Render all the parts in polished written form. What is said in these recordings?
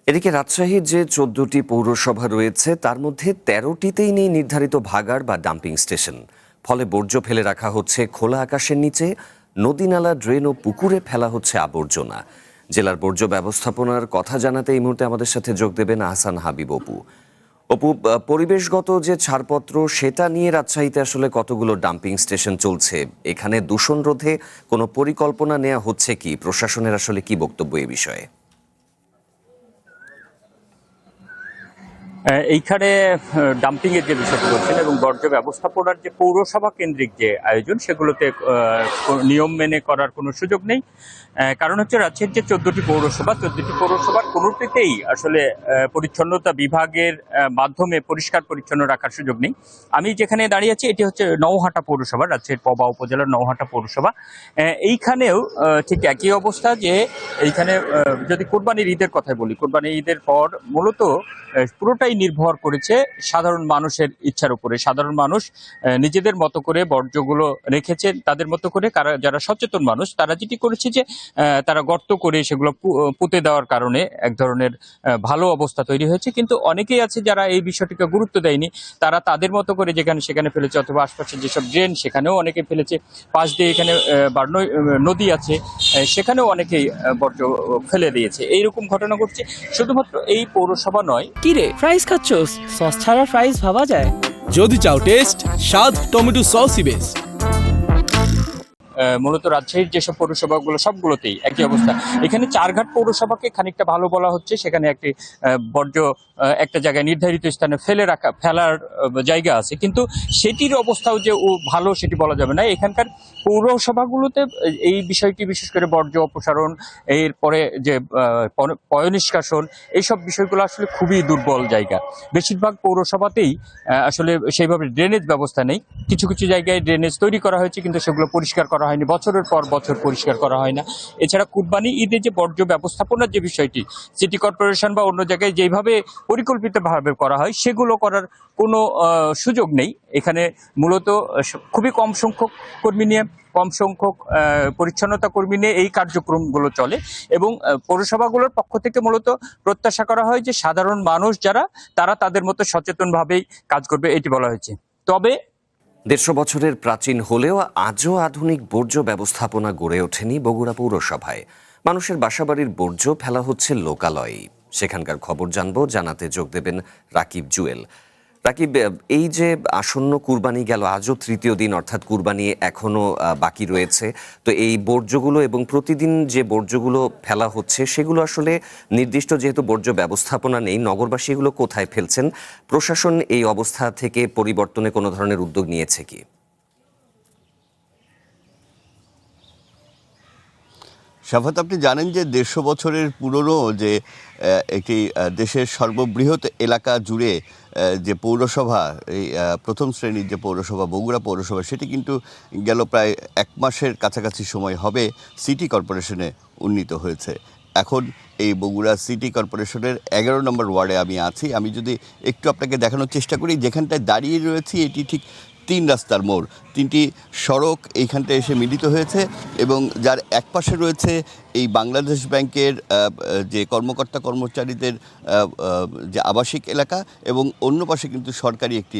এদিকে রাজশাহীর যে ১৪টি পৌরসভা রয়েছে তার মধ্যে ১৩টিতেই নেই নির্ধারিত ভাগাড় বা ডাম্পিং স্টেশন। ফলে বর্জ্য ফেলে রাখা হচ্ছে খোলা আকাশের নিচে, নদী নালা, ড্রেন ও পুকুরে ফেলা হচ্ছে আবর্জনা। জেলার বর্জ্য ব্যবস্থাপনার কথা জানাতে এই মুহূর্তে আমাদের সাথে যোগ দেবেন আহসান হাবিব অপু। অপু, পরিবেশগত যে ছাড়পত্র সেটা নিয়ে রাজশাহীতে আসলে কতগুলো ডাম্পিং স্টেশন চলছে, এখানে দূষণ রোধে কোনো পরিকল্পনা নেওয়া হচ্ছে কি? প্রশাসনের আসলে কি বক্তব্য এ বিষয়ে? এইখানে ডাম্পিং এর যে বিষয়টি বলছেন এবং বর্জ্য ব্যবস্থাপনার যে পৌরসভা কেন্দ্রিক যে আয়োজন সেগুলোতে নিয়ম মেনে করার কোনো সুযোগ নেই। কারণ হচ্ছে রাজশাহীর যে ১৪টি পৌরসভার কোনোটিতেই আসলে পরিচ্ছন্নতা বিভাগের মাধ্যমে পরিষ্কার পরিচ্ছন্ন রাখার সুযোগ নেই। আমি যেখানে দাঁড়িয়ে আছি এটি হচ্ছে নওহাটা পৌরসভা, রাজশাহীর পবা উপজেলার নওহাটা পৌরসভা। এইখানেও ঠিক একই অবস্থা যে এইখানে যদি কোরবানির ঈদের কথাই বলি, কোরবানির ঈদের পর মূলত পুরোটাই নির্ভর করেছে সাধারণ মানুষের ইচ্ছার উপরে। সাধারণ মানুষ নিজেদের মতো করে বর্জ্যগুলো রেখেছে তাদের মতো করে। যারা সচেতন মানুষ তারা যেটি করেছে যে তারা গর্ত করে সেগুলো পুঁতে দেওয়ার কারণে এক ধরনের ভালো অবস্থা তৈরি হয়েছে। কিন্তু অনেকেই আছে যারা এই বিষয়টিকে গুরুত্ব দেয়নি, তারা তাদের মতো করে যেখানে সেখানে ফেলেছে, অথবা আশপাশে যেসব ড্রেন সেখানেও অনেকে ফেলেছে। পাশ দিয়ে এখানে বার্নই নদী আছে, সেখানেও অনেকেই বর্জ্য ফেলে দিয়েছে। এইরকম ঘটনা ঘটছে। শুধুমাত্র এই পৌরসভা নয়। কিরে ফ্রাইজ খাচ্ছোস? সস ছাড়া ফ্রাইজ ভাবা যায়? যদি চাও টেস্ট, স্বাদ টমেটো সসই বেস্ট। মূলত রাজশাহীর যেসব পৌরসভাগুলো সবগুলোতেই একই অবস্থা। এখানে চারঘাট পৌরসভাকে খানিকটা ভালো বলা হচ্ছে, সেখানে একটি বর্জ্য একটা জায়গায় নির্ধারিত স্থানে ফেলার জায়গা আছে, কিন্তু সেটির অবস্থাও যে ভালো সেটি বলা যাবে না। এখানকার পৌরসভাগুলোতে এই বিষয়টি, বিশেষ করে বর্জ্য অপসারণ, এরপরে যে পয়ঃনিষ্কাশন, এইসব বিষয়গুলো আসলে খুবই দুর্বল জায়গা। বেশিরভাগ পৌরসভাতেই আসলে সেইভাবে ড্রেনেজ ব্যবস্থা নেই। কিছু কিছু জায়গায় ড্রেনেজ তৈরি করা হয়েছে কিন্তু সেগুলো পরিষ্কার করা হয়নি, বছরের পর বছর পরিষ্কার করা হয় না। এছাড়া কুরবানি ঈদে যে বর্জ্য ব্যবস্থাপনার যে বিষয়টি, সিটি কর্পোরেশন বা অন্য জায়গায় যেভাবে পরিকল্পিতভাবে করা হয় সেগুলো করার কোনো সুযোগ নেই। এখানে মূলত খুবই কম সংখ্যক কর্মী নিয়ে, কম সংখ্যক পরিচ্ছন্নতা কর্মী নিয়ে এই কার্যক্রমগুলো চলে। এবং পৌরসভাগুলোর পক্ষ থেকে মূলত প্রত্যাশা করা হয় যে সাধারণ মানুষ যারা, তারা তাদের মতো সচেতনভাবেই কাজ করবে, এটি বলা হয়েছে। তবে ১৫০ বছরের প্রাচীন হলেও আজও আধুনিক বর্জ্য ব্যবস্থাপনা গড়ে ওঠেনি বগুড়া পৌরসভায়। মানুষের বাসাবাড়ির বর্জ্য ফেলা হচ্ছে লোকালয়েই। সেখানকার খবর জানাতে যোগ দেবেন রাকিব জুয়েল। রাকিব, এই যে আসন্ন কুরবানি গেল, আজও তৃতীয় দিন, অর্থাৎ কুরবানি এখনো বাকি রয়েছে। তো এই বর্জ্যগুলো এবং প্রতিদিন যে বর্জ্যগুলো ফেলা হচ্ছে সেগুলো আসলে নির্দিষ্ট যেহেতু বর্জ্য ব্যবস্থাপনা নেই, নগরবাসী এগুলো কোথায় ফেলছেন? প্রশাসন এই অবস্থা থেকে পরিবর্তনে কোনো ধরনের উদ্যোগ নিয়েছে কি? শাফাত, আপনি জানেন যে ১৫০ বছরের পুরনো যে একটি দেশের সর্ববৃহৎ এলাকা জুড়ে যে পৌরসভা, এই প্রথম শ্রেণীর যে পৌরসভা বগুড়া পৌরসভা, সেটি কিন্তু গেল প্রায় ১ মাসের কাছাকাছি সময় হবে সিটি কর্পোরেশনে উন্নীত হয়েছে। এখন এই বগুড়া সিটি কর্পোরেশনের ১১ নম্বর ওয়ার্ডে আমি আছি। আমি যদি একটু আপনাকে দেখানোর চেষ্টা করি, যেখানটায় দাঁড়িয়ে রয়েছি এটি ঠিক ৩ রাস্তার মোড়। ৩টি সড়ক এইখানটায় এসে মিলিত হয়েছে এবং যার এক পাশে রয়েছে এই বাংলাদেশ ব্যাংকের যে কর্মকর্তা কর্মচারীদের যে আবাসিক এলাকা, এবং অন্য পাশে কিন্তু সরকারি একটি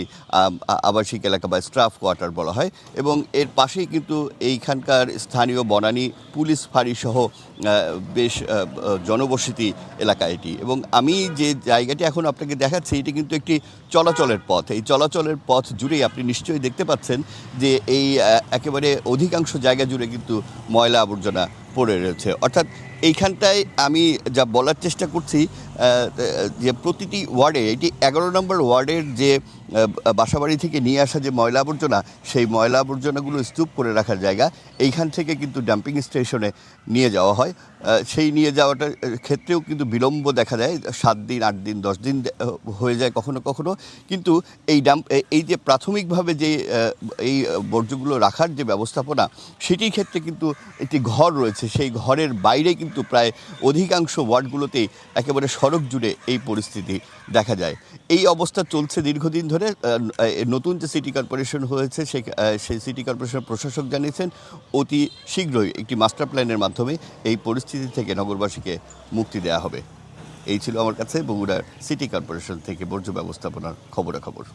আবাসিক এলাকা বা স্টাফ কোয়ার্টার বলা হয়। এবং এর পাশেই কিন্তু এইখানকার স্থানীয় বনানী, পুলিশ ফাঁড়ি সহ বেশ জনবসতি এলাকা এটি। এবং আমি যে জায়গাটি এখন আপনাকে দেখাচ্ছি এটি কিন্তু একটি চলাচলের পথ। এই চলাচলের পথ জুড়েই আপনি নিশ্চয়ই দেখতে পাচ্ছেন যে এই একেবারে অধিকাংশ জায়গা জুড়ে কিন্তু ময়লা আবর্জনা পড়ে রয়েছে। অর্থাৎ এইখানটায় আমি যা বলার চেষ্টা করছি যে প্রতিটি ওয়ার্ডে, এটি ১১ নম্বর ওয়ার্ডের যে বাসাবাড়ি থেকে নিয়ে আসা যে ময়লা আবর্জনা, সেই ময়লা আবর্জনাগুলো স্তূপ করে রাখার জায়গা, এইখান থেকে কিন্তু ডাম্পিং স্টেশনে নিয়ে যাওয়া হয়। সেই নিয়ে যাওয়াটার ক্ষেত্রেও কিন্তু বিলম্ব দেখা যায়, ৭ দিন, ৮ দিন, ১০ দিন হয়ে যায় কখনো কখনো। কিন্তু এই যে প্রাথমিকভাবে যে এই বর্জ্যগুলো রাখার যে ব্যবস্থাপনা, সেটির ক্ষেত্রে কিন্তু একটি ঘর রয়েছে। সেই ঘরের বাইরে কিন্তু প্রায় অধিকাংশ ওয়ার্ডগুলোতেই একেবারে সড়ক জুড়ে এই পরিস্থিতি দেখা যায়। এই অবস্থা চলছে দীর্ঘদিন ধরে। নতুন যে সিটি কর্পোরেশন হয়েছে সেই সিটি কর্পোরেশনের প্রশাসক জানিয়েছেন অতি শীঘ্রই একটি মাস্টার প্ল্যানের মাধ্যমে এই পরিস্থিতি থেকে নগরবাসীকে মুক্তি দেওয়া হবে। এই ছিল আমার কাছে বগুড়ার সিটি কর্পোরেশন থেকে বর্জ্য ব্যবস্থাপনার খবরাখবর।